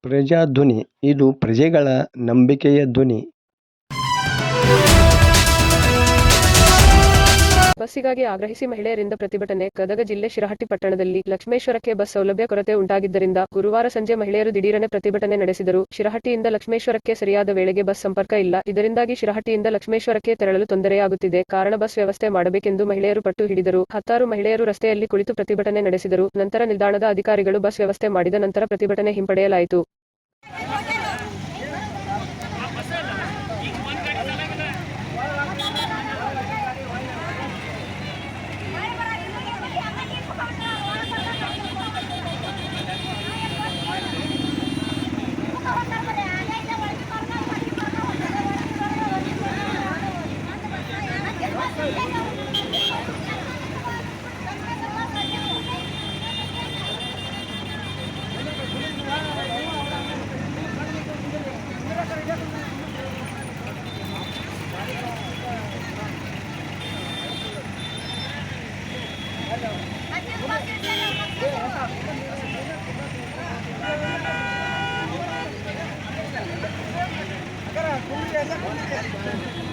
ಪ್ರಜಾಧ್ವನಿ ಇದು ಪ್ರಜೆಗಳ ನಂಬಿಕೆಯ ಧ್ವನಿ. ಬಸ್ಸಿಗಾಗಿ ಆಗ್ರಹಿಸಿ ಮಹಿಳೆಯರಿಂದ ಪ್ರತಿಭಟನೆ. ಗದಗ ಜಿಲ್ಲೆ ಶಿರಹಟ್ಟಿ ಪಟ್ಟಣದಲ್ಲಿ ಲಕ್ಷ್ಮೇಶ್ವರಕ್ಕೆ ಬಸ್ ಸೌಲಭ್ಯ ಕೊರತೆ ಉಂಟಾಗಿದ್ದರಿಂದ ಗುರುವಾರ ಸಂಜೆ ಮಹಿಳೆಯರು ದಿಢೀರನೆ ಪ್ರತಿಭಟನೆ ನಡೆಸಿದರು. ಶಿರಹಟ್ಟಿಯಿಂದ ಲಕ್ಷ್ಮೇಶ್ವರಕ್ಕೆ ಸರಿಯಾದ ವೇಳೆಗೆ ಬಸ್ ಸಂಪರ್ಕ ಇಲ್ಲ. ಇದರಿಂದಾಗಿ ಶಿರಹಟ್ಟಿಯಿಂದ ಲಕ್ಷ್ಮೇಶ್ವರಕ್ಕೆ ತೆರಳಲು ತೊಂದರೆಯಾಗುತ್ತಿದೆ. ಕಾರಣ ಬಸ್ ವ್ಯವಸ್ಥೆ ಮಾಡಬೇಕೆಂದು ಮಹಿಳೆಯರು ಪಟ್ಟು ಹಿಡಿದರು. ಹತ್ತಾರು ಮಹಿಳೆಯರು ರಸ್ತೆಯಲ್ಲಿ ಕುಳಿತು ಪ್ರತಿಭಟನೆ ನಡೆಸಿದರು. ನಂತರ ನಿಲ್ದಾಣದ ಅಧಿಕಾರಿಗಳು ಬಸ್ ವ್ಯವಸ್ಥೆ ಮಾಡಿದ ನಂತರ ಪ್ರತಿಭಟನೆ ಹಿಂಪಡೆಯಲಾಯಿತು. अगर